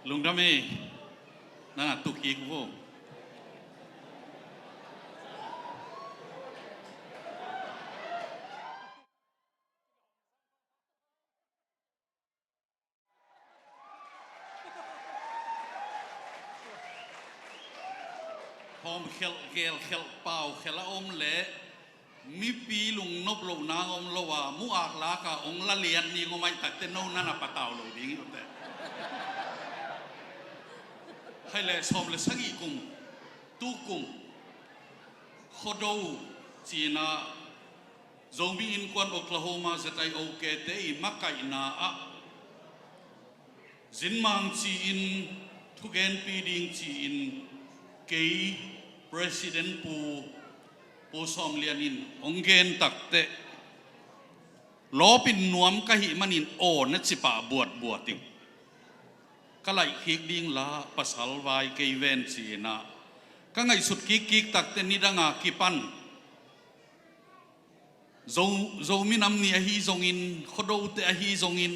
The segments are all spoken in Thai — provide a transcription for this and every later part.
ลุงทำไมนั่นตุกีกูพอมเขลเกลเขลเป่าเขลอมเละมีปีลุงนบลุงนางอมละว่ามุอักลากาองละเลียนนี่ก็ไม่ตัดเต้นโน่นนั่นปะเต่าลุงดิ้งแต่ให้เลยสมเลยสักอีกุมตุกุมขดาวจีน่าซอมบี้อินควันโอคลาโฮมาจะไต่โอเคเตยมักไก่น่าอะจินมังจีนทุกเอ็นปีดิ้งจีนเกย์ President ปูสอมเลียนินองเกนตักเตะล้อปินนวมกะหิมันินโอนัดสิปะบวชติงก็ไหลคิกดิ้งละภาษาลายเกย์เวนจีน่ะก็ไงสุดกิกตักเตนิดังอากิปันโจมินำนี่ฮีจงอินขดเอาเตะฮีจงอิน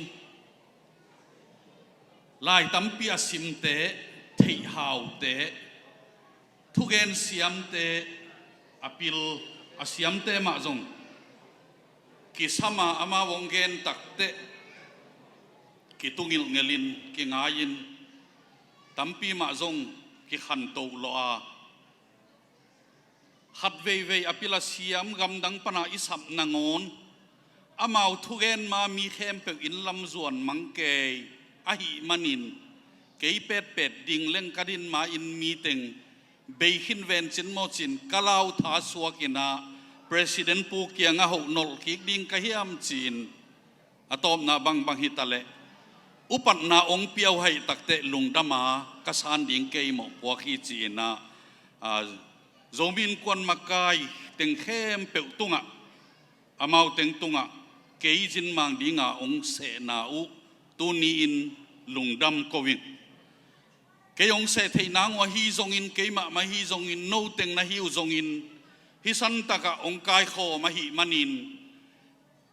ลายตั้มปีอาสิมเตะเที่หาวเตะทุกเอ็นเสียมเตะอภิลอาเสียมเตะมาจงกิสามามาวงเกนตักเตะกิตุงิลเงลินกิงายินตั้มปีมาจงกิขันโตโลอาขัดเวอภิลาเสียมกำดังปนาอิสับนางอนอามาวทุกเอ็นมามีเข้มเปอินลำส่วนมังเกยอหิมันินเกยเป็ดดิ่งเล่งกระดินมาอินมีเต็งเบหินเวนจินโมจินกะลาวท้าสวกินา President ปูเกียงหกนลคิกดิ่งกะเฮียมจีนอะตอมนาบังฮิตาเลอุปันนาองเปียวให้ตักเตลุงดามากษันดิ่งเกยหมกพวกฮีจีนาโจมินควันมากายเต็งเข้มเปตุงะอามาวเต็งตุงะเกยจินมังดิ่งองเสนาอุตูนีอินลุงดามโควินเกยองเสถีนางว่าฮีจงอินเกยมาฮีจงอินโนเต็งนะฮิวจงอินฮิสันตะกะองกายโคมาฮิมันิน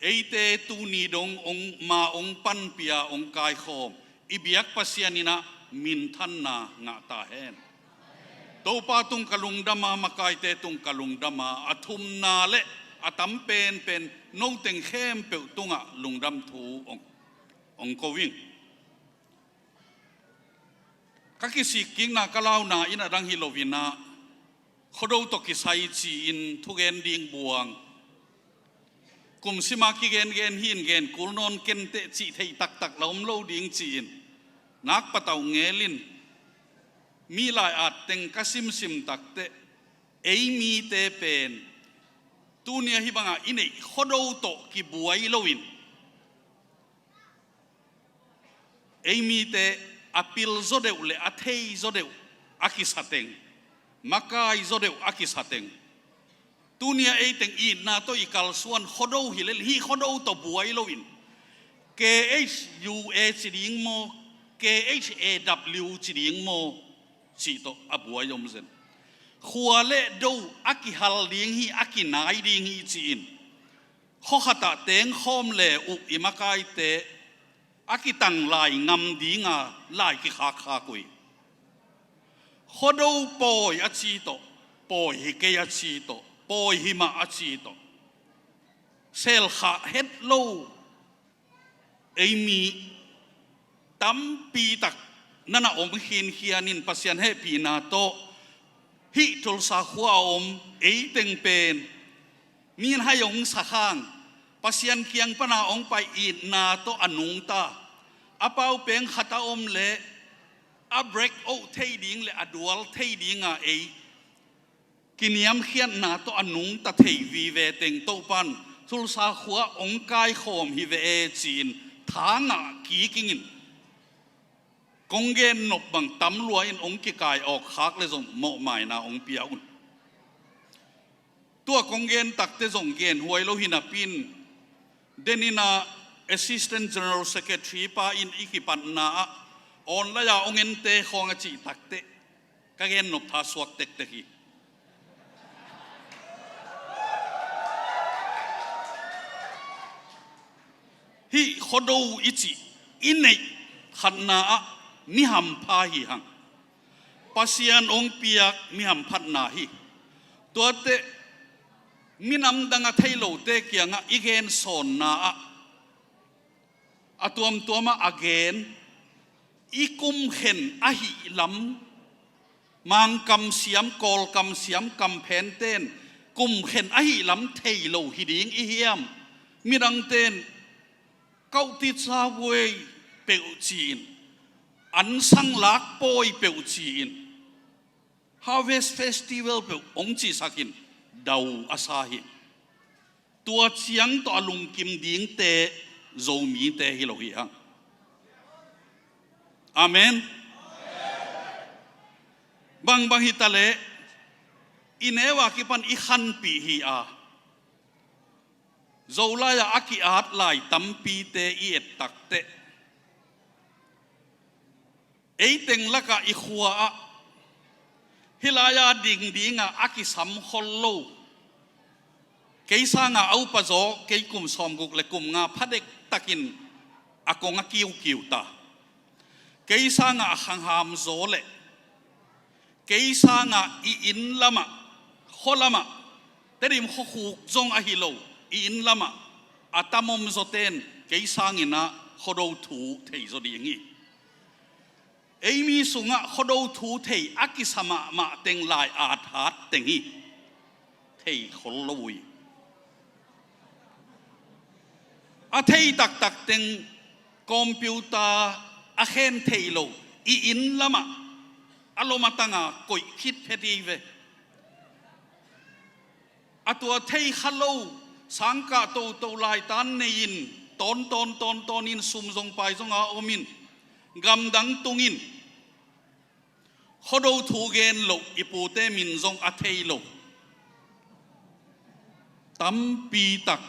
เอเตตูนีดงองมาองปันเปียองกายโคอิบิยักปัสยานินะมินทันนางะตาเฮนโตปาตุงกะลุงดามามากายเตตุงกะลุงดามาอทุมนาเลอตัมเป็นโนเต็งเข้มเปตุงะลุงดามทูองโควิงก็คิดสิกิงนักลาวนาอินาดังฮิโลวินาขดเอาตกิไซจีอินทุกเอ็นดิ่งบวงกุมสิมากิเกนหินเกนกุลนนเกนเตจีเทตักลมโลดิ่งจีนนักปะเตาเงลินมีหลายอาจเต็งกสิมตักเตเอมีเตเป็นตูเนียฮิบังอินเอขดเอาตกิบวยโลวินเอมีเตอภิลโจเดวเลอเทยโจเดวอากิสัตเองมักกายโจเดวอากิสัตเองตูเนียเอเต็งอีนาโตอิกัลส่วนขดเอาฮิเลฮีขดเอาตบวยโลวิน KHUA จีดิงโม KHAW จีดิงโมจีโตอบวยยมเซนขัวเลดูอากิฮัลดิงฮีอากินายดิงฮีจีนข้อขัดเต็งข้อมเลอุอิมักกายเตอากิตังลายงำดีงาลายกิขากุยขดเอาปอยอาชีโตปอยฮิเกยอาชีโตปอยฮิมาอาชีโตเซลขาเฮดโลเอมีตั้มปีตักนั่นอมหินเฮียนินปัสยันเฮปีนาโตฮิทุลสาขัวอมเอเต็งเป็นมีนให้องสักข้างปัสยันเคียงปนาองไปอีดนาโตอนุงตาอาเปาเป่งขัตาอมเลอาเบรกโอเทดิงเลอดัวลเทดิงเอกินยามเขียนนาโตอนุงตาเทวีเวเต็งโตปันทุลสาขัวองกายโคมฮิเวเอจีนทางกีกิงินกงเกนนบบังตำรวจองกิกายออกคักเลยส่งโมใหม่นาองเปียอุนตัวกงเกนตักเตส่งเกนหวยโลหินาปินเดนินา Assistant General Secretary ป้าอินอิกิปันนาออนละยาองเงินเตะของจีตักเตะกะเกนนบทาสวกเตกเตกีฮิขดูอิจิอินเนขันนา mi ham pha hi hang pasian ong piak mi ham phat na hi to te minam danga thailo te kianga igen son na atuam tuama again ikum khen ahi lam mang kam siam kol kam siam kam phen ten kum khen ahi lam thailo hi ding i hiam mirang ten kau ti cha wei peu chin an sang lak poi peu chin harvest festival peu ong chi sakin dau asahi tua chiang to alung kim ding te zo mi te hi lo hi hang amen bang hi tale inewa ki pan i khan pi hi a zola ya aki at lai tampi te i et tak te eiteng laka i khuwa a hilaya ding dinga aki sam hollo keisa nga au pa zo ke kum som guk le kum nga phadek takin akonga kiu kiu ta keisa nga hang ham zo le keisa nga i in lama kholama terim kho khu zong a hilo i in lama atamom zoten keisa ngina khodo thu thei zo dingi eimi sunga khodo thu thei akisama ma teng lai at hat tengi thei kholoi a thei tak tak teng computer a khen thei lo i in lama aloma tanga koi khit pheti ve atua thei khalo sangka to lai tan nein ton in sum jong pai jong a omin gam dang tungin khodo thu gen lo ipute min jong a thei lo tam pi tak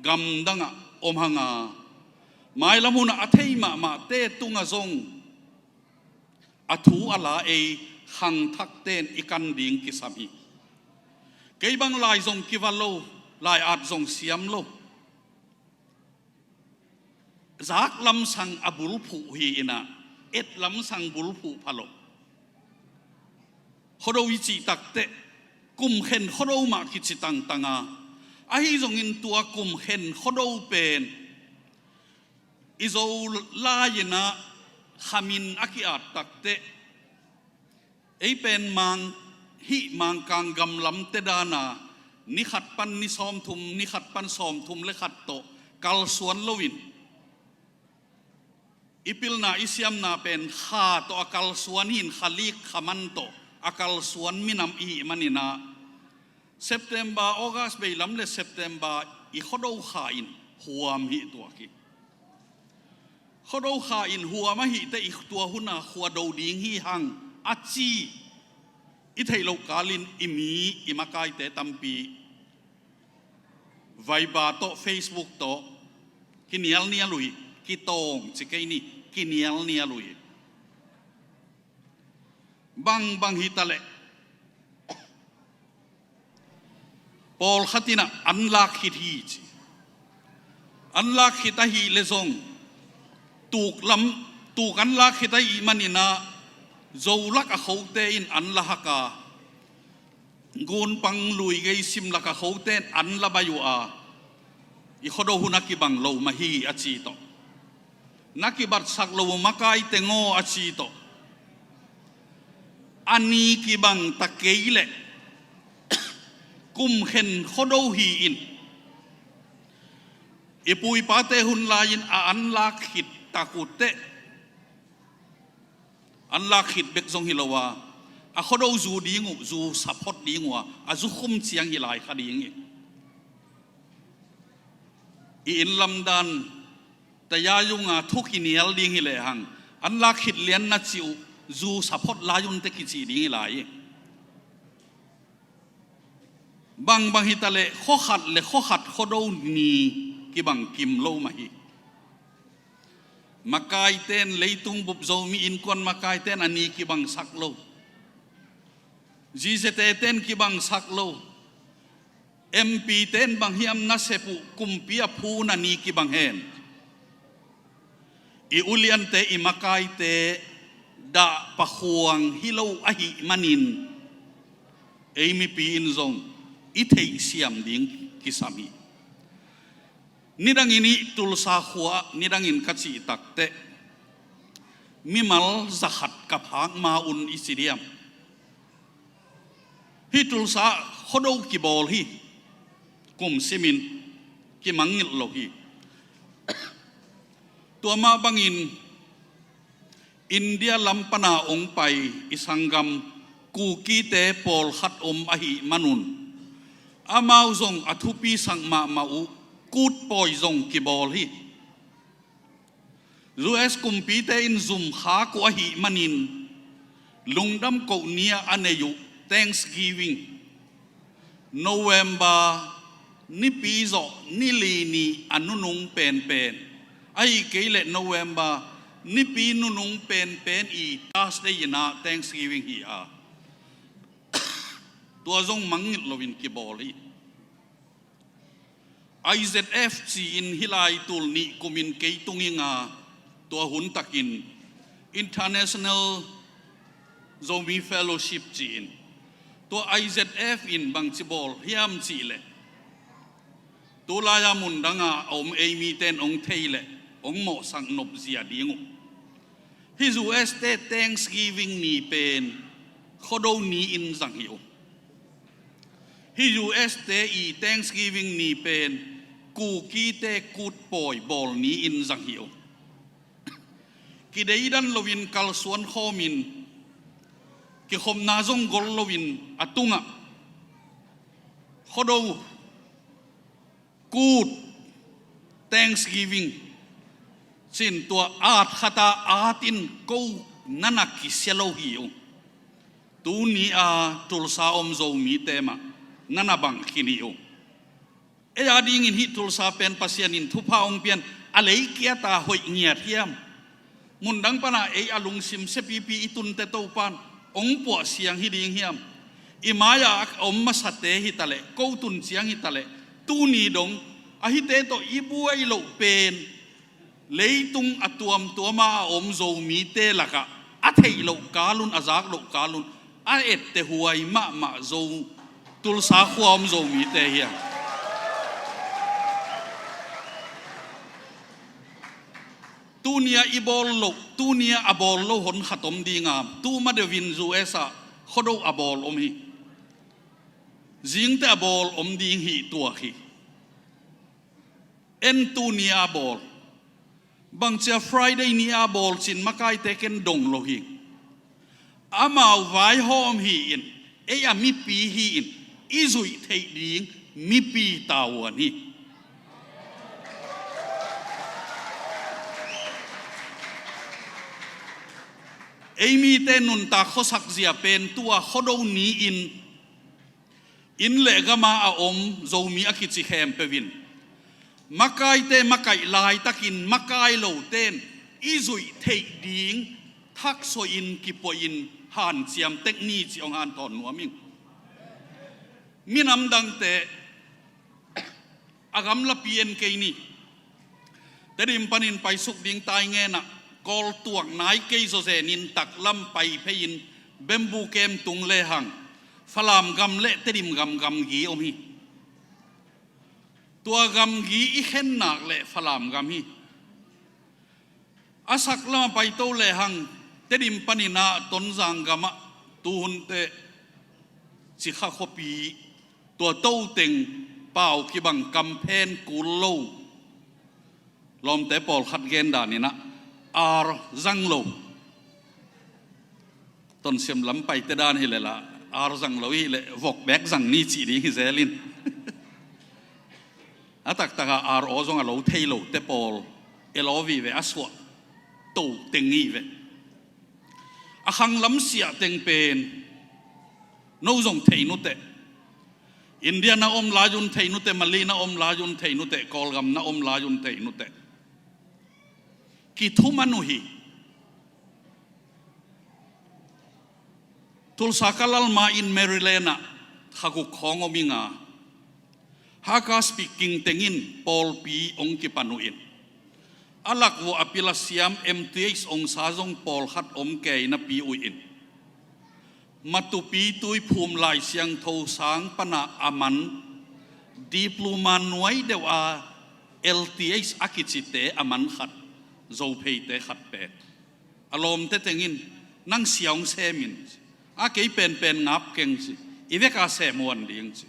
gam danga om hanga mai lamuna a thei ma te tunga jong a thu ala e hang thak ten ikan ding ki sami kei bang lai jong ki valo lai at jong siam lo zak lam sang abul phu hi ina et lam sang bul phu phalo khodo wi chi tak te kum khen khodo ma ki chi tang tanga a hi jong in tua kum khen khodo pen izo la yena khamin akiat takte ei pen mang hi mang kang gam lam te dana ni khat pan ni som thum ni khat pan som thum le khat to kal suan lovin ipil na isiam na pen kha to akal suan hin khalik khaman to akal suan minam i manina September August be lam le September i khodo kha in huam hi to ki khodo kha in huwa ma hi te ik tua huna khwa do ding hi hang achi i thei lo kalin imi imakai te tampi Viber to Facebook to kinial nia lui kitong chikai ni kinial nia lui bang hi tale Paul khatina anlak hit hi chi anlak hita hi le zong tuk lam tuk an la khita i manina zolak a khote in an la haka gun pang lui gei sim la ka khoten an la bayu a i khodo huna ki bang lo ma hi a chi to naki bar sak lo makai tengo a chi to ani ki bang takeile kum khen khodo hi in ipui pate hun lain a an la khit takute an la khit bek jong hilowa a khodo zu dingu zu support dingwa a zu khum chiang hilai khading i in lamdan tayayunga thukinial ding hile hang an la khit lian na chiu zu support layun te ki chi ding hilai bang hitale kho khat khodo ni ki bang kim lo ma hi makai ten leitung bup zo mi in kon makai ten ani ki bang sak lo jizete ten ki bang sak lo MP ten bang hiam na sepu kumpia phu na ni ki bang hen i ulian te i makai te ดาปะควงฮิโลอหิมันินมีปีอินซงอิเทยเสียมดิ้งกิสามีนิดังอินี่ตุลสาขัวนิดังอินคัดสีตักเตมิมัลจะขัดกับหางมาอุนอิสิเดียมฮิตุลสาขดเอากิบอลฮีกุมซิมินกิมังงิลโลฮีตัวมาบังอินอินเดียลัมปนาองไปอิสังกัมกูกีเตปอลขัดอมอหิมันุนอามาอุซงอธุปีสังมามาอุกูดปอยซงกิบอลฮีรูเอสกุมปีเตอินซุมขากูอหิมันินลุงดำกูเนียอันเนยุ Thanksgiving November นี่ปีโซนี่ลีนีอันนุงเป็นไอ้เกลเล November นี่ปีนุงเป็นอีทัสได้ยินะ Thanksgiving ฮีอาตัวจงมังงิลวินกิบอลี IZF จีนฮิไลตุลนี่กุมินเกยตุงิงาตัวหุนตักิน International Zombie Fellowship จีนตัว IZF อินบังจิบอลฮิมจีเลตัวลายามุนดังอาอมมีเตนองเทเลองโมสังนบเสียดีงฮิจูเอสเต Thanksgiving นี่เป็นขดเอานี้อินสังหิวฮิจูเอสเตอี Thanksgiving นี่เป็นกูกีเตกูดปอยบอลนี้อินสังหิวกิเดย์ดันลวินกัลสวนข้อมินกิขมนาจงกอลลวินอตุงะขดเอากูด Thanksgiving สินตัวอาทขตาอาตินกูนันกิเซโลหิวตูนี้ตุลสาอมโจมีเตมะนันบังขินิวอาดิ้งอินฮิตุลสาเป็นปัสยานินทุพาองเปียนอะไรเกียตาหอยเงียเทียมมุนดังปนาอลุงซิมเซปีอิตุนเตโตปันองปวเสียงฮิดิงเฮียมอิมายาอมมาสเตฮิตาเลกูตุนเสียงฮิตาเลตูนี้ดงอหิเตโตอีบัวอิโลเป็นเลยตุงอตัวมตัวมาอมโจมีเตลักะอัฐอิโลกาลุนอาจากโลกาลุนอาเอตเตหัวอิมาโจตุลสาขวามโจมีเตเฮียตูเนียอีบอลโลตูเนียอบอลโลหนขัดอมดีงามตูมาเดวินจูเอสะขดเอาอบอลอมฮีจิงแต่อบอลอมดีฮีตัวฮีเอ็นตูเนียอบอลบางเจ้าฟรายเดย์นี้อบอลสินมาไกเตเกนดงโลฮีอามาไว้หอมฮีอินมีปีฮีอินอีจุยเทดิงมีปีตาวันฮีมีเตนุนตาข้อสักเสียเป็นตัวข้อดูนี้อินเละก็มาอมโจมีอาคิดสิแคมเปวินมาไกเตมาไกลายตะกินมาไกโลเตนอีจุยเทดิงทักโซอินกิปอินหันเสียมเทคนิคของหันถอนหัวมินำดังเตอากำลับเปลี่ยนเกนี่แต่ดิมปนินไปสุกดิ่งตายเงี้ยนะกอลตัวไหนเกยโซเซนินตักลำไปเพยินเบมบูเกมตุงเลหังฟลามกำเละเตดิมกำกีอมฮีตัวกำกีอีเข็นหนักเละฟลามกำฮีอาศักลำไปโตเลหังเตดิมปนินาต้นสังกามะตูนเตสิข้าขปีตัวโตเต็งเป่ากิบังกำเพนกูโลลอมเตปอลขัดเกนดานี่นะอาร์จังโลต้นเสียมลำไปเตดานฮิเลละอาร์จังโลฮิเลวอกแบกจังนี่จีดีฮิเซลินอาตักตาอาร์โอซงอาโลเทโลเตปอลเอลอวีเวอสวะโตเต็งอีเวอาขังลำเสียเต็งเป็นโนซงเทนุเตอินเดียนาอมลาจุนเทนุเตมาลีนาอมลาจุนเทนุเตกอลกัมนาอมลาจุนเทนุเตกิทุมานุฮีทุลสักลัลมาอินเมริเลนะขักุของอมิงาฮักาสปีกิงเตงินปอลปีองกิปานุอิน alak wo apila siam MTH ong sajong pol khat om ke na pi uin matupi tui phum lai siang tho sang pana aman diploma nuai dewa LTH akichite aman khat zo pheite khat pe alom te tengin nang siang semin a ke pen ngap keng si iveka se muan ding si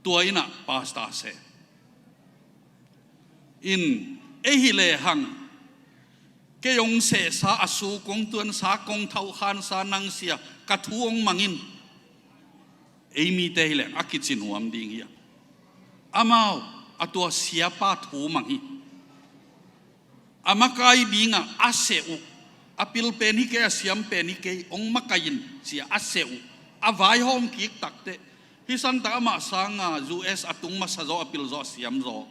tuaina pasta se in ehile hang ke yong se sa asu kong tuan sa kong thau khan sa nang sia kathuong mangin emi te hile akichin huam ding ya amao atua siapa thu mangi amakai dinga aseu apil peni ke asiam peni ke ong makayin sia aseu avai hom ki takte hisan ta ma sanga US atung masazo apil zo siam zo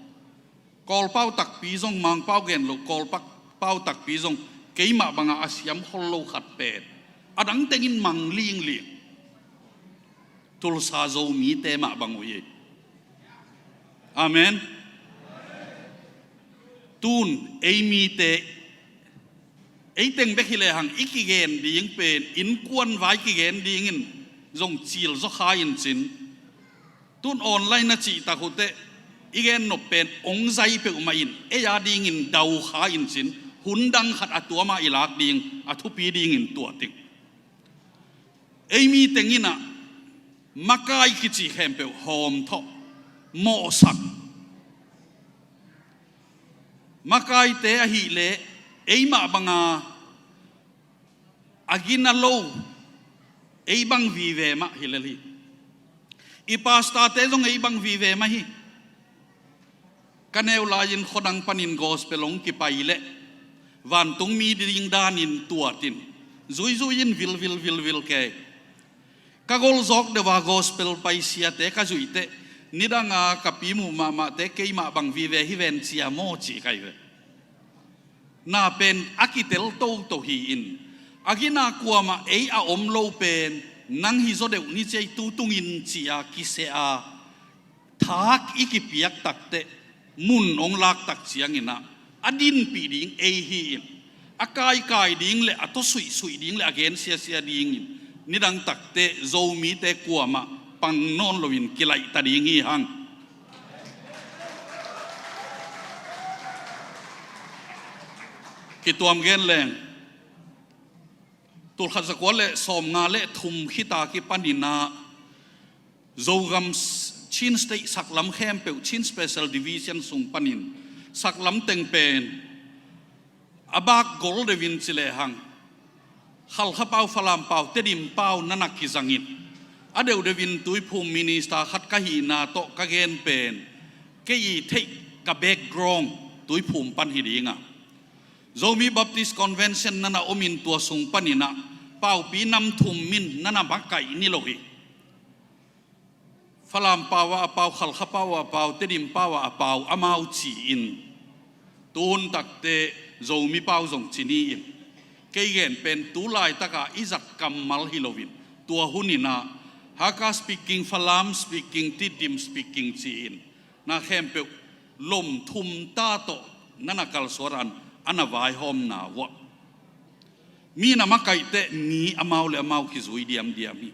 kol pau tak pi zong mang pau gen lo kol pak pau tak pi zong keima banga asiam hollo khat pet adang tengin mang ling ling tul sa zo mi te ma banguye amen tun mi te teng bekile hang ikigen ding pen in kwan vai kigen ding in zong chil zo khain chin tun online na chi ta khote igen no pen ong zai pe umain ya ding in dau khain chin hundang khat atua ma ilak ding athu pi ding in tua ting mi tengina makai kichi hempe hom tho mo sak makai te a hi le eima banga agina lo bang vive ma hilali ipasta te jong bang vive ma hi kaneu lain khodang panin gospelong ki paile van tung mi ding danin tuatin zui zuin vil ke kagol zok de wa gospel paisia te ka zuite nidanga kapimu mama te keima bang vive hi ven sia mo chi kai ve na pen akitel to hi in agina kuama a om lo pen nang hi zo de ni chei tu tungin chia kise a thak ikipiak takte mun ong lak tak chiang ina adin pi ding hi in akai ding le ato sui ding le again sia ding in nidang takte zo mi te kuama pang non lovin kilai ta ding hi hang kituam gen leng tul khat zakwale som nga le thum khita ki panina zogam chin state saklam khem pe chin special division sung panin saklam teng pen abak gol de vin chile hang khal khapau falam pau tedim pau nanak ki zangin adeu de vin tui phum minister khat ka hi na to ka gen pen ke yi thei ka background tui phum pan hi dinga zomi baptist convention nana omin tua sung panina pau pi nam thum min nana bakai ni lohi falam pawa pau khal khapawa pau tedim pawa pau amau chi in tun takte zomi pau zong chini in keigen pen tulai taka izak kamal hilovin tua hunina haka speaking falam speaking tidim speaking chi in na khempe lom thum ta to nana kal soran ana vai hom na wa mi na makai te ni amau le amau ki zui diam mi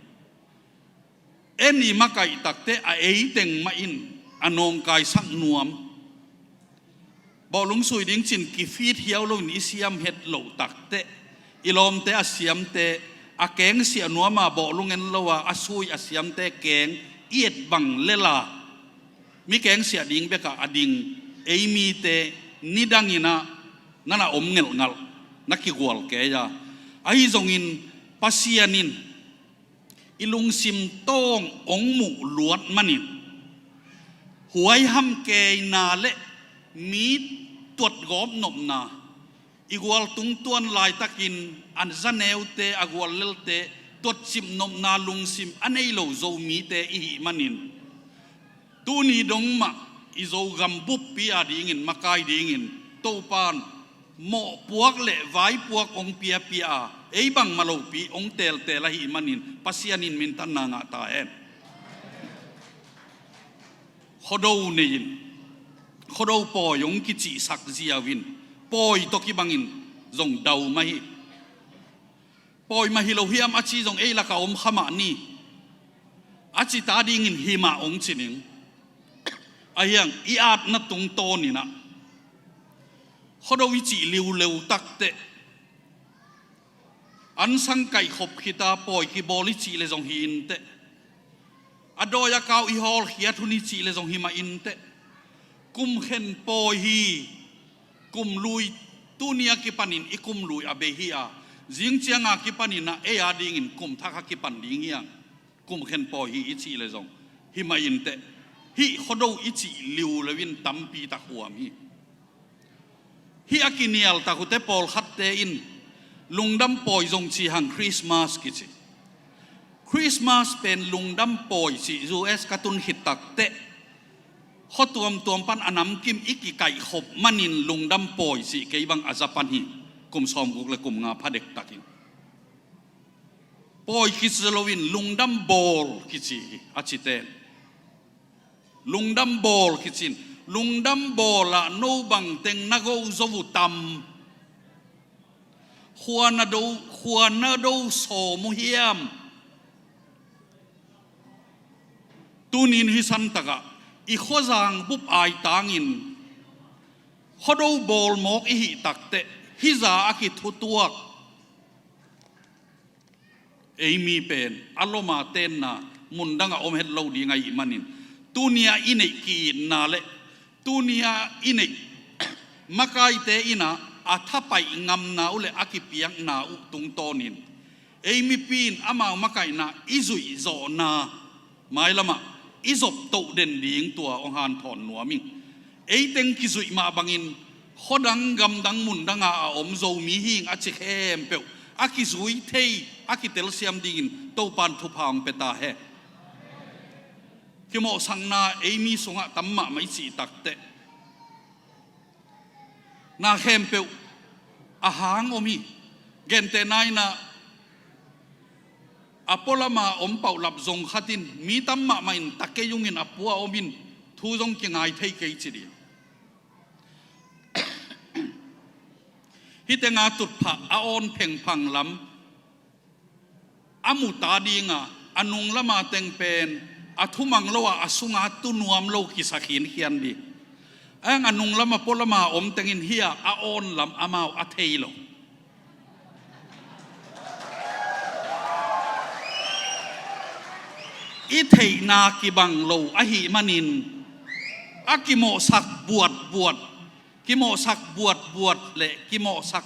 eni makai takte a teng ma in anong kai sak nuam bolung sui ding chin ki fit hiao lo ni siam het lo takte ilom te asiam te a keng sia nuama bolung en lowa asui asiam te keng iet bang lela mi keng sia ding beka ading mi te nidangina nana om ngal nakigwal ke ya ai zongin pasianin ilung sim tong ong mu luat manin huai ham ke na le mi tuat gom nom na igwal tung tuan lai takin an zaneu te agwal lel te tuat sim nom na lung sim anei lo zo mi te i manin tu ni dong ma izo gambup pi adingin makai dingin to pan mo puak le vai puak ong pia bang malo pi ong tel lahi manin pasianin min tan nga ta en khodo nein เขาเราปอยงกิจิสักเจียวินปอยตกิบังอินจงดาวมาฮิปอยมาฮิโลฮิมอาชีจงเอลักอมขมานีอาชีตาดิ่งหิมะองชินิงอายังอีอาดนัดตรงโตนี่นะเขาเราวิจิลิวเลวตักเตอันสังไก่ขบขิตาปอยกิบอลิจิเลจงหินเตอดอยากาวอีฮอลเฮียทุนิจิเลจงหิมาอินเตกุมเข็นปอยฮีกุมลุยตุเนียกิปันินอีกุมลุยอาเบฮีอาจิงเจียงอากิปันินนะเอียดิ่งอินกุมทักกิปันดิ่งยังกุมเข็นปอยฮีอิจิเลจงหิมาอินเตฮีเขาเราอิจิลิวเลวินตัมปีตะหัวมีฮีอากิเนียลตะกุเตปอลขัดเตอินลุงดำปอยจงชีหังคริสต์มาสกิจิคริสต์มาสเป็นลุงดำปอยสิยูเอสกาตุนหิตตักเตข้อตัวปันอนามกิมอิกิไก่ขบมันินลุงดำปอยสิเกยบังอาซาปันฮีกุมซอมกุกและกุมงาพระเด็กตักินปอยคิสโลวินลุงดำบอลกิจิอาชิเตนลุงดำบอลกิจินลุงดำบอลละโนบังเต็งนักโอซวุตัมขวานดูโสมุฮิยมตูนินฮิสันตะกะอีข้อจางบุบไอตางินข้อดูบอลมอกอีหิตักเตฮิจาอากิทุตัวเอมีเป็นอัลลอมาเตนนามุนดังอมเฮดโลดีไงมันนินตูเนียอินเอกีนาเลตูเนียอินเอมาไกเตอินาอาถ้าไปงำนาอุเลอากิเปียงนาอุตุงโตนินเอมีปีนอามามาไกนาอิจุยโจนาไม่ละมาอิจบโตเด่นดิ่งตัวองหันถอนหนัวมิงเอเต็งกิจุยมาบังอินขดังกำดังมุนดังอาอมโจมีหิงอาเชเข้มเปียวอากิจุยเทยอากิเตลเซียมดิ่งโตปันทุพางเปตาเฮคิโมสังนาเอมีสงะตัมมะไม่จีตักเตนาเข้มเปียวอาหางอมีเกนเตนายนาอพอลมาอมเป่าหลับจงขัดินมีตัมมะไม่ตะเกยุงินอปัวอมินทูจงเกียงไอเทยเกยจิดีฮิตงาตุดผะอาออนเพ่งพังลำอามุตาดีงาอนุงละมาเต็งเป็นอาทุมังโลวาอสุงาตุนวมโลกิสักินเฮียนดีเอ็งอนุงละมาพอลมาอมเต็งอินเฮียอาออนลำอามาวอาเทยโลอิเทนากิบังโลอหิมันินอากิโมสักบวชกิโมสักบวชเละกิโมสัก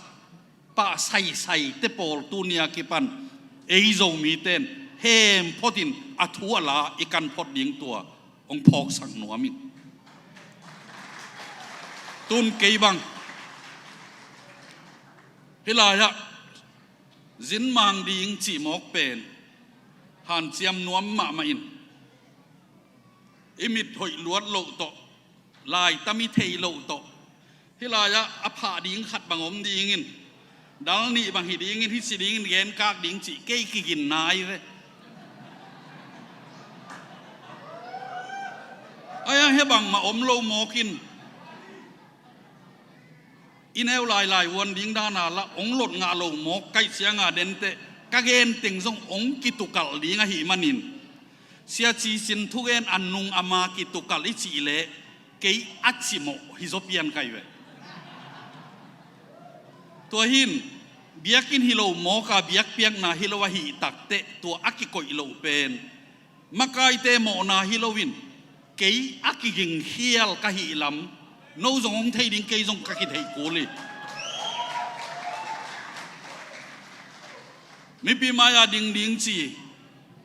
ปะใส่เตปอลตูเนียกิปันเอโซมีเตนเฮมพอดินอัทัวลาอีกันพอดิ่งตัวองพอกสังหนัวมิตุนเกยบังเฮลายะจินมังดิ่งจีมอกเป็นหันเจียมนวมมาอินอิมิดหอยล้วนโลโตลายตามิเทยโลโตเฮลายะอภาดิ่งขัดบังอมดิ่งินดังนี้บางทีดิ่งินที่สิดิ่งินเกนกากดิ่งจีเกยกินนายเลยไอ้ยังเฮบังมาอมโลโมกินอินเอลลายวันดิ่งด้านาละองหลดงาโลโมไกเสียงาเดนเตกะเกนติงซงองกิตุกัลดิ่งหิมันินเสียจีสินทุเกนอันนุงอามากิตุกัลอิจิเลเกยอัจฉิโมฮิโซเปียนไกเวตัวหินเบียกินฮิโลโมกาเบียกเปียกนาฮิโลวะฮิตักเตตัวอากิโกอิโลเป็นมาไกเตโมนาฮิโลวินเกยอากิกิงเฮียลกะฮิลัมโนซงองเทยดิ่งเกยซงกะกิเทยโกลีมีปีมายาดิ่งจี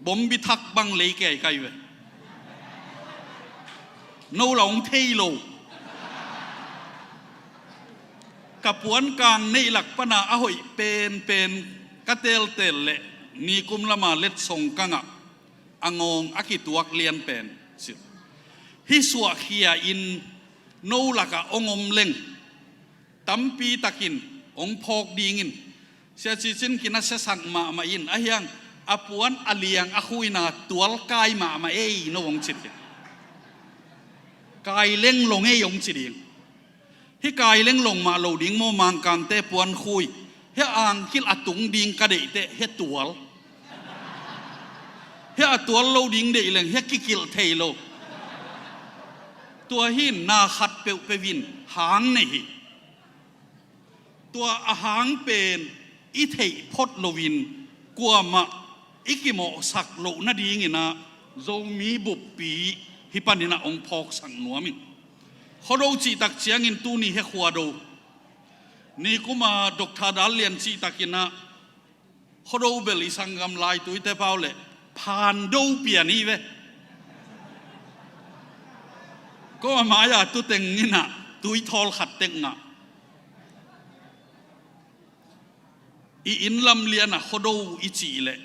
บอมบิทักบังเลยแก่ไกเวโนหลงเทยโลกับปวนกลางในหลักปนาอหอยเป็นกะเตลเละนี่กุมละมาเล็ดส่งกังอ่างงอากิตัวเลียนเป็นสิฮิสวะเขียอินโนหลักองอมเล่งตั้มปีตะกินองพอกดิ่งินเสียจีจินกินเสสังมาอินอะยังอปวนอเลียงอคุยนาตัวกายมาเอโนวงจิต กายเล่งลงให้ยงสิดิงให้กายเล่งลงมาโลดิ้งโมมังกังเตปวนคุยให้อ่างกิลอตุงดิ้งกระเดเตให้ตัวให้ตัวโลดิ้งเดเลงให้กิลเทโลตัวหินนาขัดเปวเปวินหางนี่ตัวอาหางเป็นอิเทพดโลวินกัวมาอิกิโมสักโลนาดีงินะโจมีบุปปีฮิปันินะองพอกสังนัวมิเขาดูจีตักเชียงินตูนี่ให้ขวาดูนี่กูมาดอกทาดัลเลียนจีตักินะเขาดูเบลิสังกำลายตุยเตเปล่าเลยผ่านดูเปียนี่เว้ก็มาอย่าตุเต็งนี่นะตุยทอลขัดเต็งนะอินลำเลียนะเขาดูอิจีเลย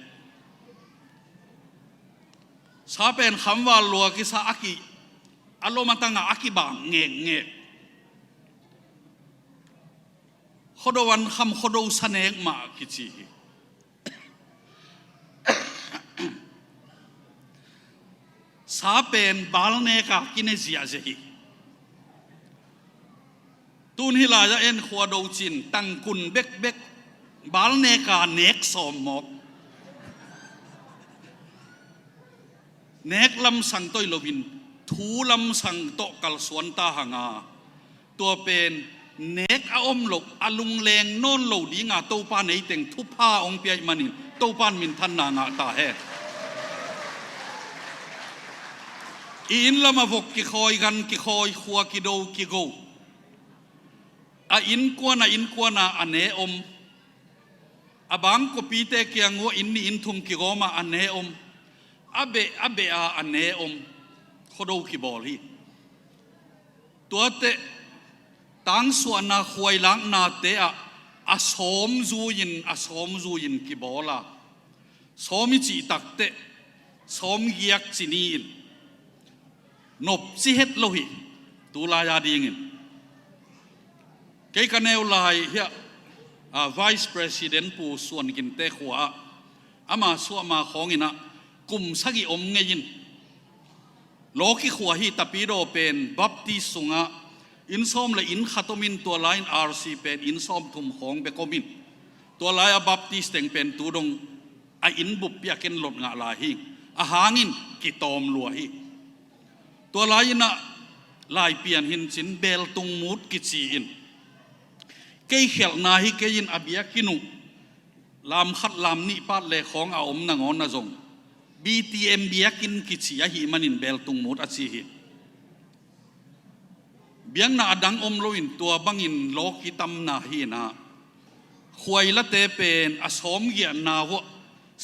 ซาเป็นคำว่าลัวกิสาอากิอารมณ์ตั้งอากิบางเงี้ยเขาดูวันคำเขาดูสเนกมากิจีซาเป็นบาลเนกากินเสียเสียตุนฮิลาจะเอ็นขวดดูจินตั้งกุนเบกเบกบาลเนกาเนกสมมกเนกลำสังตัวโลวินทูลำสังโตกัลสวนตาหางาตัวเป็นเนกอาอมหลกอลุงเลงโน่นโลดีงาตัวปานไอเต็งทุพาองเปียมันินตัวปานมินทันนางาตาเฮอินละมาพกกิคอยกันกิคอยขัวกิโดกิโกอินกวนาอันเนอมบางก็ปีเตเกียงว่าอินนี่อินทุมกิโกมาอันเนอมอันเนอมเขาดูกิบอลีตัวเตตั้งส่วนนาควยล้างนาเตะสมจูยินกิบอลาสมจีตักเตสมเกียกจินีนนบสิเฮตโลหิตุลายาดีงินเกี่ยกันเอวลายเฮียVice President ผู้ส่วนกินเตะขวาอามาส่วนมาของอินะกลุ่มสักิอมเงียนโลกิขวาฮีตาปีโดเป็นบัพติสุงะอินซอมและอินขัตมินตัวไลน์ RC เป็นอินซอมทุมของเบกอมินตัวไลน์บัพติสเต็งเป็นตัวดงอินบุปยาเกนหลดงะลาฮิอาหางินกิตอมลัวฮีตัวไลน์นะลายเปลี่ยนหินสินเบลตุงมูดกิจีอินเกี่ยเขลนาฮิเกี่ยนอเบียกินุลามขัดลามนิปัดเลของอาอมนางอนนาจง BTM เบียกินกิจียหิมันินเบลตุงมูดอาชีฮิเบียงนาดังอมโลอินตัวบังอินโลกิตัมนาฮีนาขวยละเตเป็นอสมเกียนนาว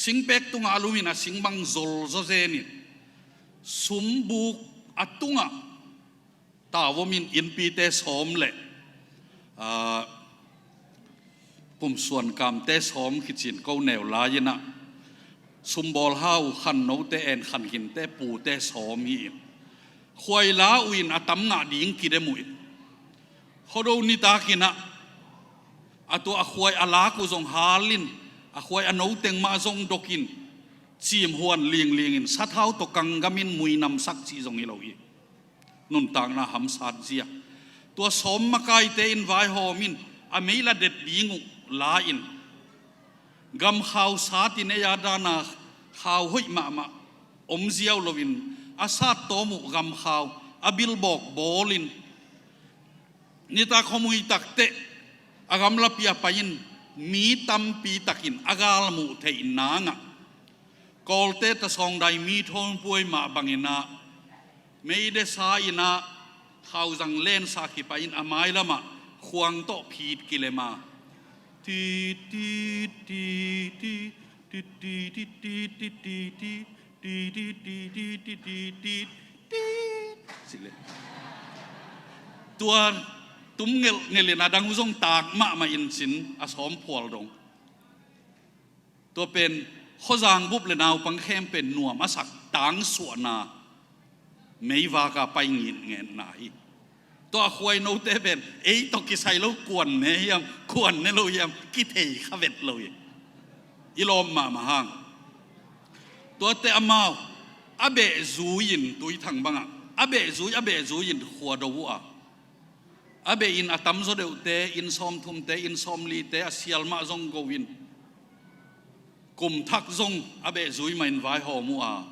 สิงเป็กตุงอาลูมินาสิงบังโซลโซเซนิสมบุกอัตุงะตาวมินอินปีเตสอมเล่ปุ่มส่วนกรรมเตสอมขิจินเกาแนวลายนะสมบอลห้าวขันโนเตเอ็นขันหินเตปูเตสอมฮีควยลาวินอตัมงาดิงกิเดมุยเขาดูนิตากินะตัวควยอาลากุจงฮาลินควยอนโนเตงมาจงดกินจีมฮวนเลียงอินสัตว์เท้าตกังกามินมุยนำสักจีจงอิโลอีนุนต่างนะหำสัตเจียตัวสมมาไกเตอินไวโฮมินอเมลาเด็ดดิงุลาอินกำข่าวสาตินยาดานาข่าวหุยมาอมเจียวโลวินอาซาโตมุกำข่าวอบิลบอกบอลินนิตาขมุยตักเตะอากำลับยาไปยินมีตัมปีตักินอากาลมุเทอินนางะกอลเตตะซองได้มีทองป่วยมาบังอินาไม่ได้สายนะข่าวจังเล่นสักไปยินอามายละมาควงโตพีดกิเลมาตีตีตีตีตีตีตีตีตีตีตีตีตีตีตีตีตีตีตีสิเลยตัวตุ้มเงลินาดังหุ่งตากมาอินสินอาสมพวลดงตัวเป็นข้อจางบุบเลยนาวปังเข้มเป็นหนัวมาสักต่างส่วนนาไม่ว่ากาไปเงินไหนตัวควยโนเตเป็นตกิใส่แล้วกวนเนี่ยยังกวนเนี่ยเรายังกิเทขเวทเลยอีลมมาห่างตัวเตอมาอเบจูยินตุยทางบัง abe zui in khua do wa abe in atam zo deu te in som thum te in som li te asial ma zong go win kum thak zong abe zui main vai ho mu a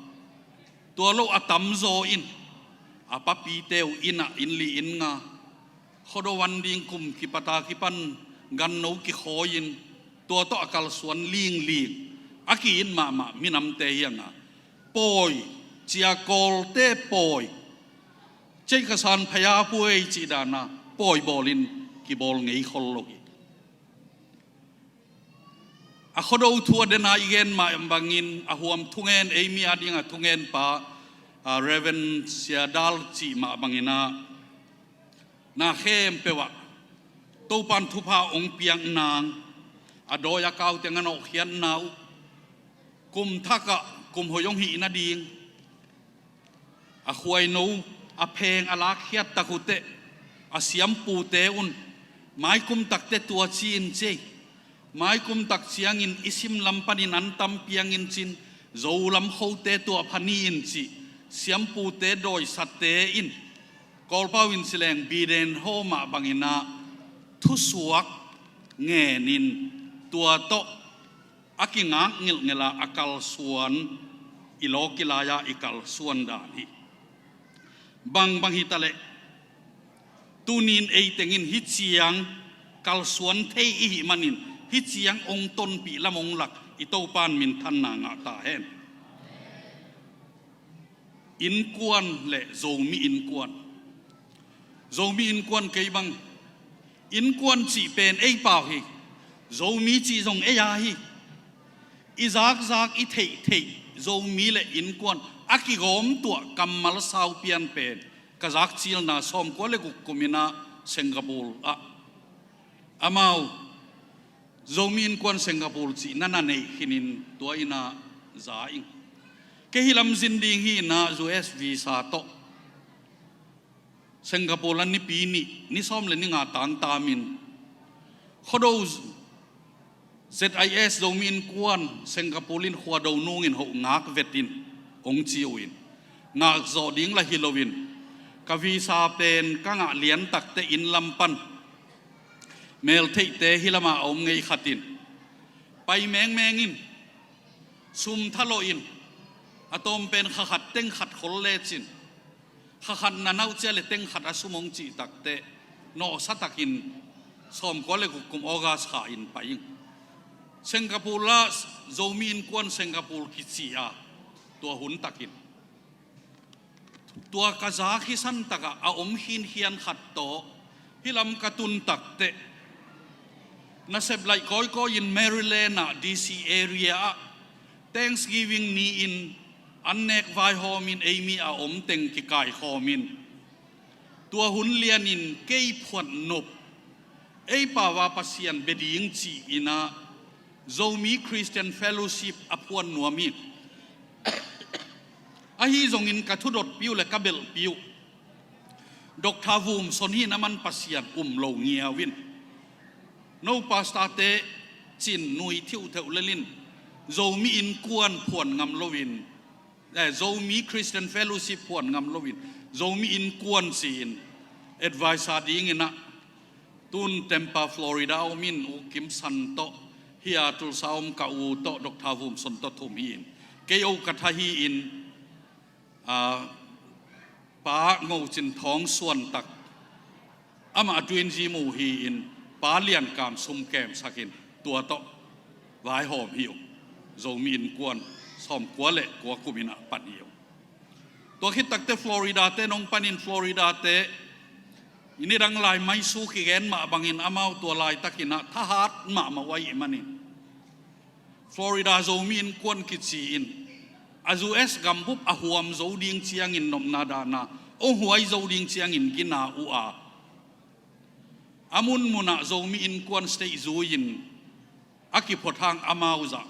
tua lo atam zo in apapi teu ina in li in nga khodo wan ding kum ki pata ki pan gan no ki khoin tua to akal suan ling aki in ma minam te yanga poi chia kol te poi chei ka san phaya puai chi dana poi bolin ki bol ngei khol logi a khodo thua dena igen ma ambangin a huam thungen emi adinga thungen pa reven siadal chi ma bangina na khem pewa to pan thupa ong piang nang adoya kau tengan ok hian nau kum thaka kum hoyong hi na ding a khuai no a pheng ala khiat takute a siam pu te un mai kum takte tua chin che mai kum tak chiang in isim lampani nan tam piang in chin zo lam ho te tua phani in chi siam pu te doi sat te in kol pawin sileng biden ho ma bangina thu suak nge nin tua to akinga ngil ngela akal suan ilokilaya ikal suan dani bang hitale tunin eitengin hichiang kal suan thei hi manin hichiang ong ton pi lamong lak itopan min than na nga ta hen in kuan le zomi in kuan kei bang in kuan chi pen ei pau hi zomi chi zong e ya hi izak i thei zomi le in kuan aki gom tua kamal sau pian pen kazak chil na som ko le kumina Singapore amau zomi in kuan Singapore chi nana nei hinin tua ina zaing ke hilam zinding hi na US visa to Singapore lan ni pini ni som le ni nga tang tamin khodo ZIS zomin kuan Singaporein khwa do nungin ho ngak vetin ong chiuin ngak zo ding la hilowin ka visa pen ka nga lian tak te in lampan mel thei te hilama om ngei khatin pai mengin sum thalo in atom pen khat teng khat khol le chin khat na nau che le teng khat asumong chi tak te no satakin som ko le kum ogas kha in paing Singapore la zomin kuan Singapore kichia tua hun takin tua Kazakhstan taka a hin hian khat to hilam katun takte na seblai ko in Maryland na DC area Thanksgiving ni in annek vai homin emi a teng ki kai homin tua hun lian in kei phon nop ei pawa pasian beding chi ina Zomi Christian Fellowship apuan nuami ahi zongin kathudot piu le kabel piu Dr. Vum sonhi naman pasian lo ngiawin no pastate chin nui thiu theu lelin Zomi in kuan phuan ngam lovin Zomi Christian Fellowship phuan ngam lovin Zomi in kuan sin advice ding ina tun Tampa Florida omin ukim santo hiya tul saum ka u to Dr. Vum son to thum hin ke o kathahi in pa ngau chin thong suan tak ama twin ji mu hi in pa lian kam sum kem sakin tua to vai hom hiu zomi in kuan som kwale kwa kumina pan hiu to khit tak te Florida te nong panin Florida te ini rang lai mai su ki gen ma bangin amau tua lai takina thahat ma wai manin Florida zomi in kuan kichi in azus gambup ahuam zo ding chiang in nom nada na o huai zo ding chiang in gina u a amun muna zomi in kuan stay zuin aki photang amauza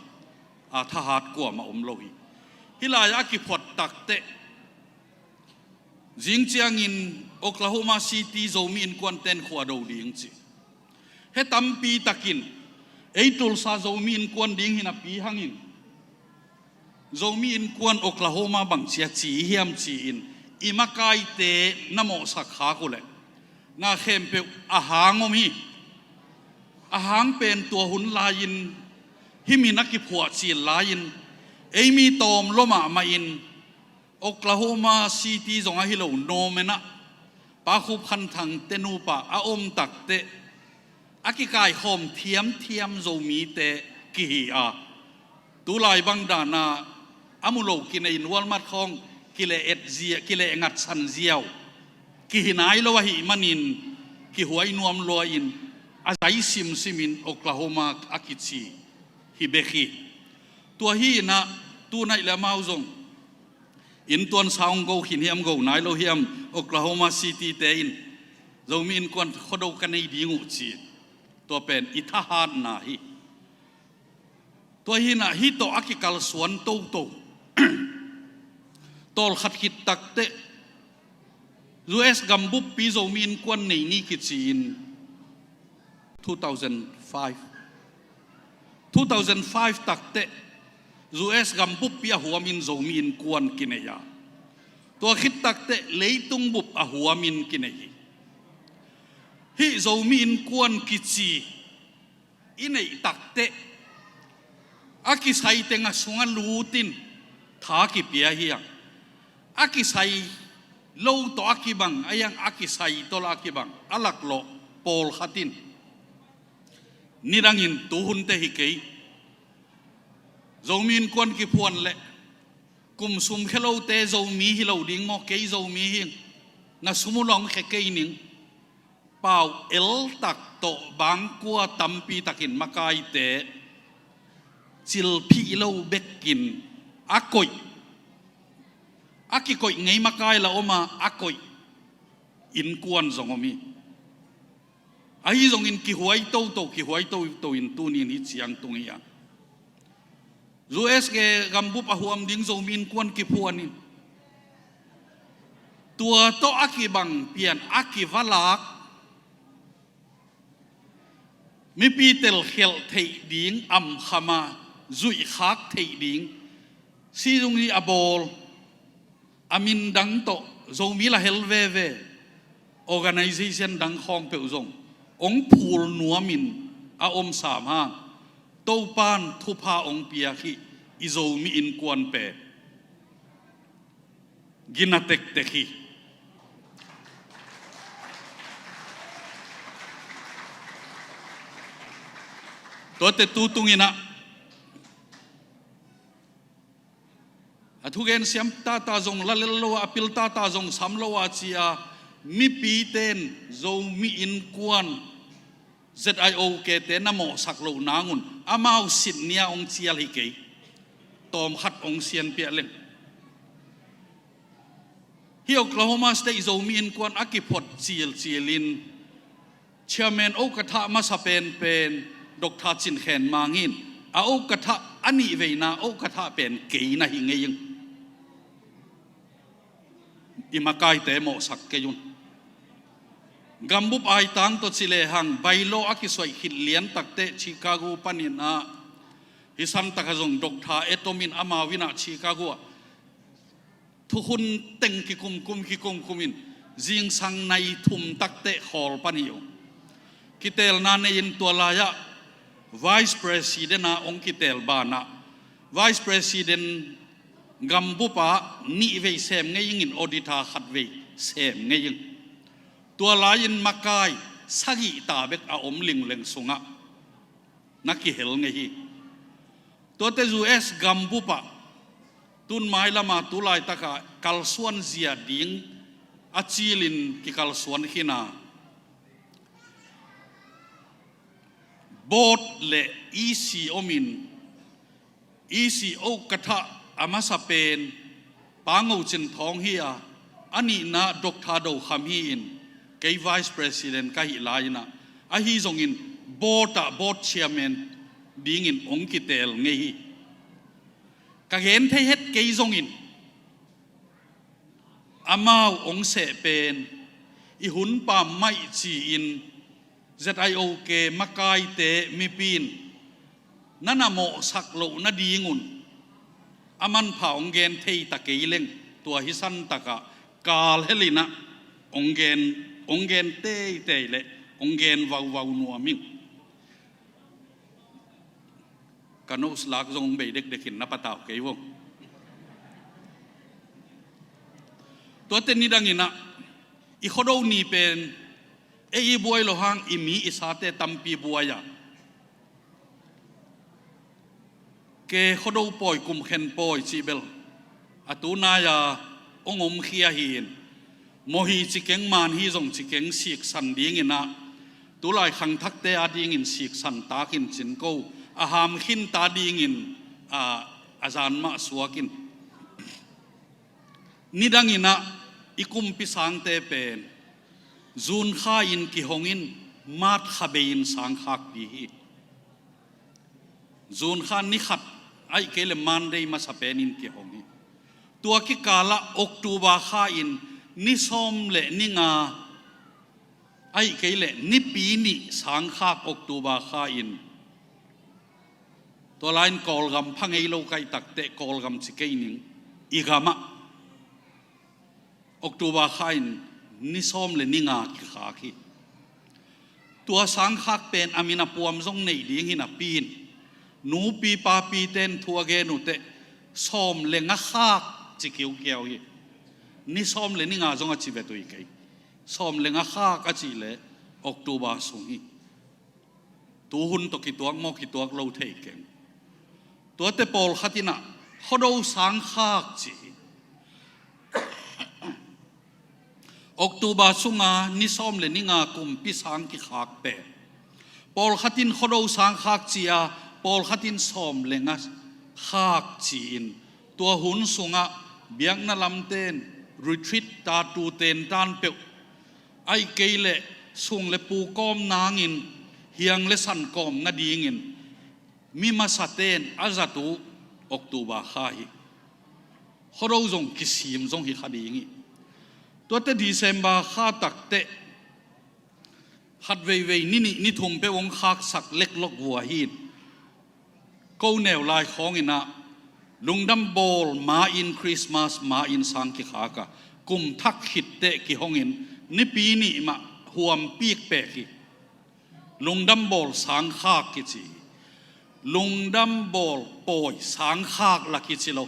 a thahat ko ma lohi hilaya aki phot takte jing chiang in Oklahoma City zomi in kuan ten khwa do ding chi he tampi takin eitul sa zomi in kuan ding hina pi hangin zomi in kuan Oklahoma bang chia chi hiam chi in imakai te namo sakha ko le nga khem pe ahang omi ahang pen tua hun lain himi naki phua chi lain emi tom loma ma in Oklahoma City zonga hilo no mena pa khup khan thang tenu pa a om tak te aki kai khom thiam zo mi te ki a tu lai bang dana amulo kinai nual mat khong kile et zia kile ngat san ziaw ki hinai lo hi manin ki huai nuam lo in azai simin Oklahoma akichi hi bekhi tua hi na tu nai la mau zong in tuan saung go hin hiam go nai lo hiam Oklahoma City te in zo min kwan khodo kanai dingu chi to pen ithahan na hi to hi na hi to akikal suan to tol khat hit takte US gambu pi zo min kwan nei ni kichin 2005 takte US gambu pi a huamin zo min kwan kineya to khit takte leitung bup a huamin kinei hi zo min kwan kichi inei takte aki sai tenga sunga lutin tha ki pia hiang aki sai lo to aki bang ayang aki sai to la aki bang alak lo pol khatin nirangin tuhun te hi kei zomin kwan ki phuan le kum sum khelo te zo mi hi lo ding mo kei zo mi hi na sumulong khe kei ning pau el tak to bang kwa tampi takin makai te chil phi lo bekin akoi aki koi ngei makai la oma akoi in kwan zongomi ai zong in ki huai to in tunin hi chiang tungia US ke gambu pa huam ding zo min kwan ki phuanin tua to aki bang pian aki valak mi pi tel khel thei ding am khama zui khak thei ding si jung ni abol amin dang to zo mi la helve organization dang khong pe zong ong phul nuamin a om sam ha to pan thupa ong pia khi izo mi in kwan pe ginatek tekhi to te tutungina athugen siam ta zong lalelo apil ta zong samlo wa chia mi pi ten zo mi in kwan ZIO ke te namo saklo nangun amau sit nia ong chial hi ke tom khat ong sian pia leng hi Oklahoma State zo mi in kwan akipot chialin chairman o katha masapen pen Dr. Chin Khen mangin a o katha ani veina o katha pen ke na hi ngeying imakai te mo sak ke yun gambu ai tang to chile hang bailo akisoi hitlian takte Chicago panina hisan takazong Dr. Etomin amawina Chicago thuhun teng ki kumin jing sang nai thum takte khol paniyo kitel na ne in tolaya Vice President na ong kitel bana Vice President gambu pa ni ve sem ngeying in auditor khat ve sem ngeying tua lain makai sagi tabek a om leng sunga naki hel ngehi to te US gambu pa tun mai lama tulai taka kalsuan zia ding achilin ki kalsuan hina bot le ECO katha amasa pen pango chen thong hiya ani na Dr. Do kham hi in kei Vice President ka hi laina a hi zong in board chairman ding in ong kitel ngehi ka gen thei het kei zong in amau ong se pen i hun pa mai chi in ZIO ke makai te mi pin nanamo saklo na dingun aman pha ong gen thei ta keileng tua hisan taka กาลเฮลินะองเกนเต้เลองเกนวาวนัวมิงกันอุสลักจงเบยเด็กหินนับตาเกยวงตัวเต็นนี่ดังอินะอีขดเอานี่เป็นบวยโลหังอีมีอิสาเตตัมปีบวยะเกขดเอาปอยกุมเข็นปอยจีเบลอตูนายาองอมเขียหินโมฮีจิเก่งมันฮีจงจิเก่งสิกสันดิ้งอินะตุลายขังทักเตอดิ้งอินสิกสันตากินจินโกอาหามขินตาดิ้งอินอาจารย์มาสวกินนี่ดังอินะอีกุมพิสังเตเป็นจูนข้าอินกิหงอินมาดขบอินสังขักปีฮีจูนข้านิขัดไอเกลมันได้มาสเปนินกิหงอินตัวกิกาละออกตูบาข้าอินนิสอมเลนิงาไอเกลนิปีนิสังขักออกตูบาข้าอินตัวไลน์กอลกัมพังเอโลไกตักเตกอลกัมสิเกนิงอีกามะออกตูบาข้าอินนิสอมเลนิงากิขาคิตัวสังขักเป็นอามินาปวมทรงในดีหินาปีนนูปีปาปีเตนทัวเกนุเตสอมเลงะขักจิเกียวเกียวยี่นี่สอมเลนิงาจงอาชีพตัวอีกไงสอมเลงะขักอาชีเลออกตูบาสุงีตัวหุ่นตกิตัวมอกิตัวเราเทเก่งตัวเตปอลขัดินะเขาดูสังขักจีออกตูบาสุงานิสอมเลนิงากุมพิสังกิขากเปปอลขัดินเขาดูสังขักจีอาปอลขัดินสอมเลงะขักจีนตัวหุ่นสุงาเบียงนาลำเต้นรีทรีตตาตูเต้นตานเปียวไอเกลเลสุงเลปูกอมนางอินเฮียงเลสันกอมนาดีงินมีมาสเต้นอาจตุออกตูบาข้าฮิขเราจงกิสิมจงฮิคดีงี้ตัวเตดีเซมบาข้าตักเตฮัดเวนี่ทุ่มเปวงคักสักเล็กลกวัวหินกูแนวลายของอินะลุงดัมโบลมาอินคริสต์มาสมาอินสังกิขากะกุมทักขิดเตะกิหงอินนี่ปีนี้มาห่วมปีกเปกิลุงดัมโบลสังขากกิจีลุงดัมโบลปอยสังขากลักกิจิโล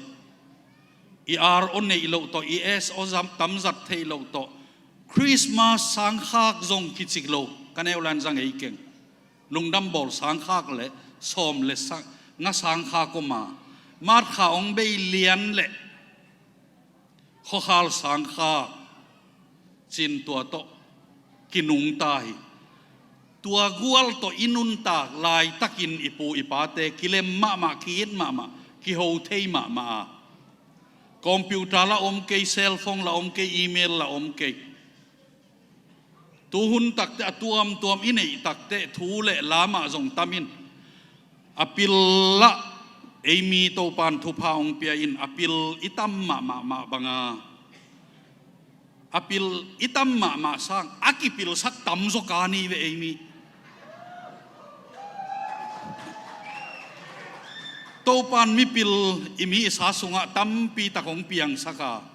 on nei lo to ozam tamzat thei lo to Christmas sang khak zong kichik lo kaneulan jang ei keng lungdam bol sang khak le som le sang nga sang kha ko ma mar kha ong bei lian le kho khal sang kha chin tua to kinung tai tua gual to inun ta lai takin ipu ipate kilem ma kiin ma ki ho thei ma computer la ke cell phone la ke email la ke tu hun takte tuam inei takte thu le lama jong tamin apil la emi to pan thu phaung pia in apil itam ma banga apil itam ma sang akipil sak tam zo kani ve emi topan mi pil imi sa sunga tampi takong piang saka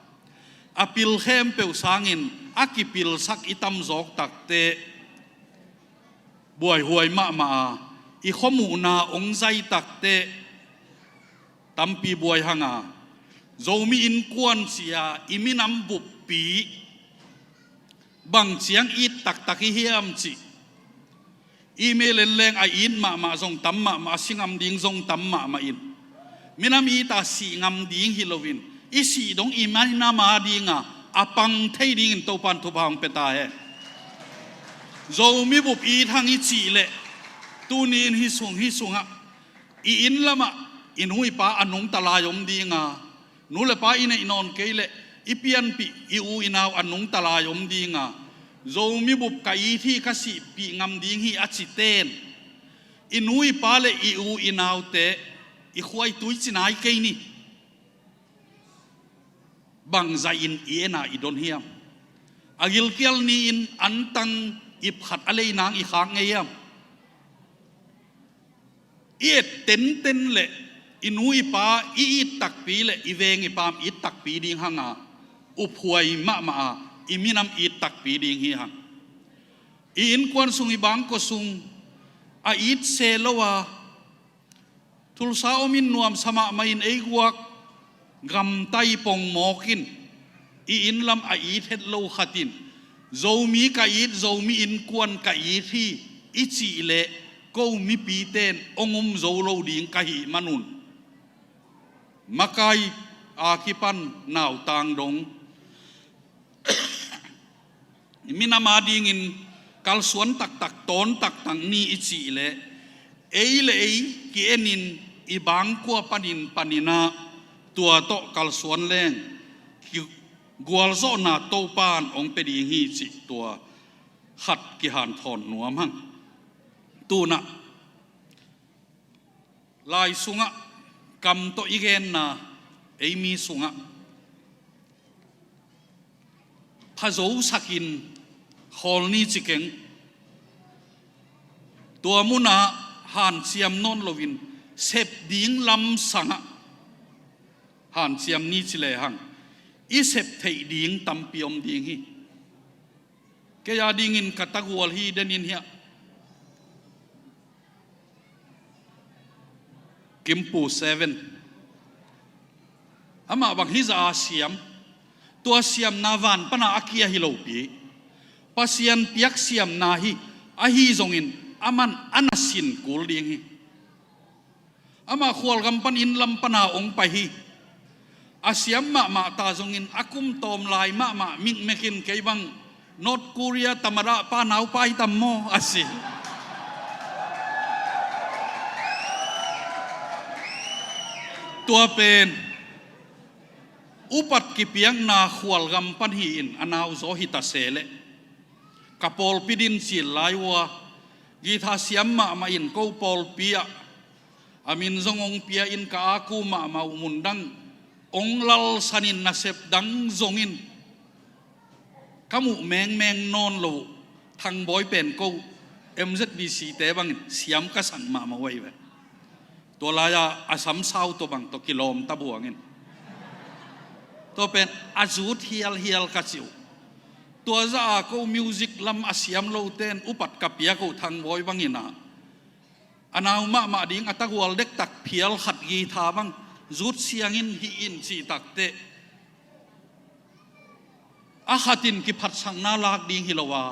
apil hem peu sangin akipil sak itam zok takte buai huai ma i khomu na ong zai takte tampi buai hanga zomi in kwan sia iminam buppi bang chiang it tak hiam chi email leng a in ma zong tam ma singam ding zong tam ma in minam i ta si ngam ding hilovin isi dong iman na ma dinga apang thei ding to pan thu bang peta he zo mi bup i thang i chi le tu nin hi sunga i in lama in hui pa anung talayom dinga nu le pa ina inon ke le ipian pi i u inaw anung talayom dinga zomi bup kai thi kasi pi ngam ding hi achiten inui pale i u inaute i khwai tui chinai ke ni bang za in ena idon hiam agil kel ni in antang ip khat alei nang i khang ngeyam i ten le inui pa i tak pi le i veng i pam i tak pi ding hanga อุพวยมาอิมินำอีตักปีดิ่งฮีหังอินควนสุงอิบังก็สุงอีดเซลวาทุลสาอมินนวมสมามาอินเอกวักกำไตปงหมอกินอินลำอีดเฮดโลขัดินโจมีกอีดโจมีอินควนกอีดที่อิจิเลก็มีปีเตนองโจโลดิ่งกะหิมนุนมาไกอาคิปันนาวตางดงมินามาดิ่งินกัลสวนตักตอนตังนี่อิจิเลกีเอนินอีบางกัวปนินาตัวโตกัลสวนแรงกัวลโซนาโตปานองเปดีฮีจิตัวขัดกิหันถอนหนัวมั่งตูนะลายสุงะกำโตอีเกนนามีสุงะพะโจสักินฮอลนี่จิเกงตัวมุนาหันเสียมนนลวินเสพดิ่งลำสังหันเสียมนี่จิเลหังอีเสพเทดิ่งตัมปิอมดิ่งฮีแกยาดิ่งินกัตตะกัวฮีเดนินเฮียกิมปู7อามาบังฮิซาเสียมตัวเสียมนาวันปนาอากียฮิโลปีปัสยันเปียกเสียมนาฮีอาฮีจงอินอามันอนาสินกูลดิ่งฮีอามาขวลกำปันอินลำปนาองไปฮีอาเสียมมาตาจงอินอากุมตอมลายมามิกเมกินเกบังนอร์ทโคเรียตามระปานาวไปตัมโมอาศิตัวเป็นอุปัตกิเปียงนาขวลกำปันฮีอินอนาวโซฮิตาเซเลกปอลปิดินสิลายวัวกีทาเสียมมาอินกูปอลเปียอามินจงองเปียอินกาอากูมาอุมุนดังองลัลสันินนาเซปดังจงอินขมุแมงนอนโลทางบอยเป็นกูMZBC เตบังเสียมกษันมาไว้เวตัวลายอาสัมเศร้าตัวบังตัวกิโลมตะบัวเงินตัวเป็นอาจูดเฮียลกัจิวตัวจะกูมิวสิกลำอาเสียมโลเตนอุปัตกับเปียกูทางบอยบังอินะอันเอามาดิ่งอัตกวลเด็กตักเพียลขัดกีทาบังจูดเสียงอินฮีอินสีตักเตอาขัดินกิพัดสังนาลักดิ่งฮิลวา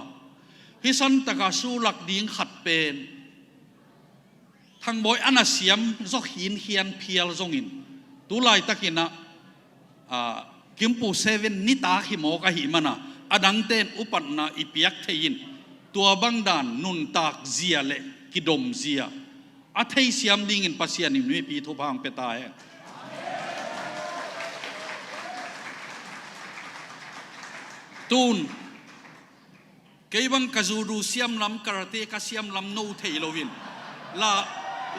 ฮิสันตะกาสูลักดิ่งขัดเป็นทางบอยอันเสียมจอกหินเฮียนเพียลจงอินตุลายตะกินะกิมปู7นิตาขิโมกะหิมันนะอดังเตนอุปันนาอิเปียกเทยินตัวบังดานนุนตากเจียเลกิดมเจียอาเทเสียมดิ่งอินปัสยานิมนุยปีทุพังเปตายตูนเกี่ยบังกะจูดูเสียมลำคาราเตะกะเสียมลำโนเทโลวิน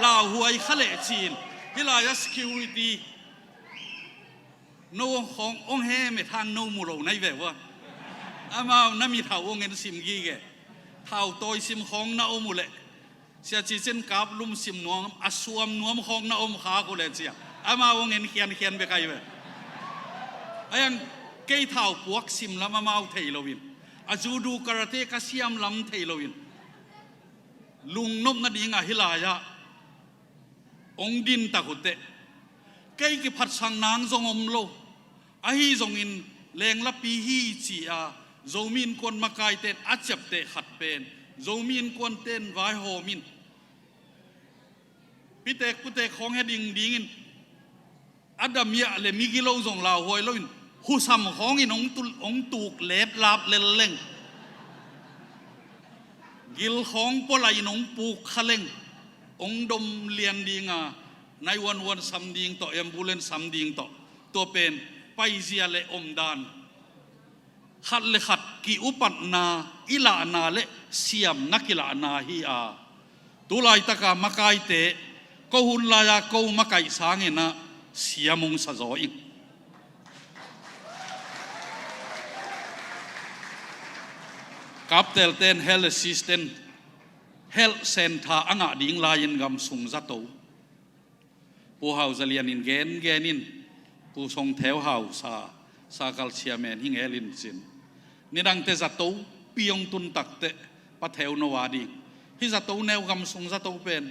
ลาหวยขะเลจีนฮิลายา security โนขององเฮเมทางโนมูโรในแบบว่าอามาน้ามีเท่าองเงินสิมกี้แกเท่าโตยสิมของน้าอมุเลเสียจีเจนกับลุมสิมนวมอาสวมนวมของน้าอมขากูเลยเสียอามาองเงินเขียนไปไกลไปไอ้ยังเกยเท่าพวกสิมแล้วมาเอาเทโลวินอาจูดูคาราเตะกะเสียมลำเทโลวินลุงนบนาดีงาฮิลายะองดินตะกุเตเกยกิพัดสังนางจงอมโลอาฮีจงอินแรงละปีฮีจีอาโจมินควนมากายเต้นอาจับเตะขัดเป็นโจมินควนเต้นไว้โฮมินพิเตกพุเตกของเฮดิ่งอัดดามยะเลมิกิโลจงลาวหวยโลอินหูซ้ำของอินองตูกเล็บลาบเล่งกิลของปลายนงปูขะเล่งองดมเลียนดีงาในวันสำดิงต่อambulanceสำดิงต่อตัวเป็นไปเสียเลอมดานขัดเลขัดกิอุปัตนาอิลานาเลเสียมนักอิลานาฮีอาตุลายตะกามากายเตะก็หุ่นลายาก็มาไก่สางเงินะเสียมงสะจอยกับเตลเตนเฮลท์ซิสเต็มเฮลท์เซ็นทาอ่างดิ่งลายินกำสุงจัตโตผู้เฮาจะเรียนอินเกนินผู้ทรงแถวเฮาซา sakal chairman hing elin sin nidang te zato piong tun takte patheu no wadi hi zato neu gam sung zato pen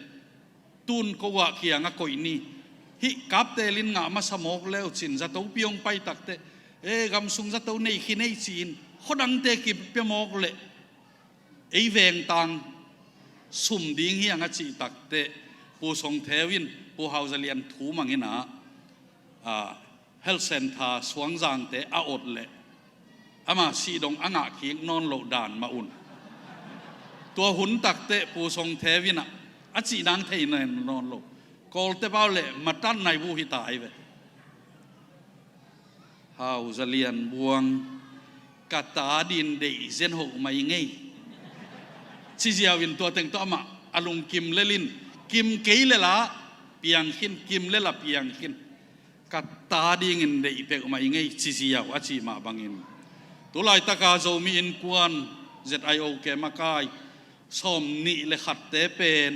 tun ko wa kia nga koi ni hi kap te lin nga ma samok leo chin zato piong pai takte gam sung zato nei khi nei chin khodang te ki pe mok le ei veng tang sum ding hi anga chi takte pu song thewin pu hausalian thu mangina health center suangjang te a ot le ama si dong anga ki non lo dan ma un tua hun takte pu song thewina a chi nang thei non lo kol te pau le matan nai bu hi tai ve hausalian buang kata din de zen ho mai ngei chi jiawin tua teng to ama alung kim lelin kim keile la piang hin kim le la piang hin kata ding in de pe mai ngei chi jiaw a chi ma bangin tulai taka zo mi in kuan ZIO ke makai som ni le khat te pen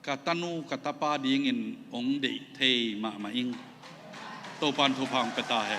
katanu katapa ding in ong de thei ma ing to pan thu phang peta he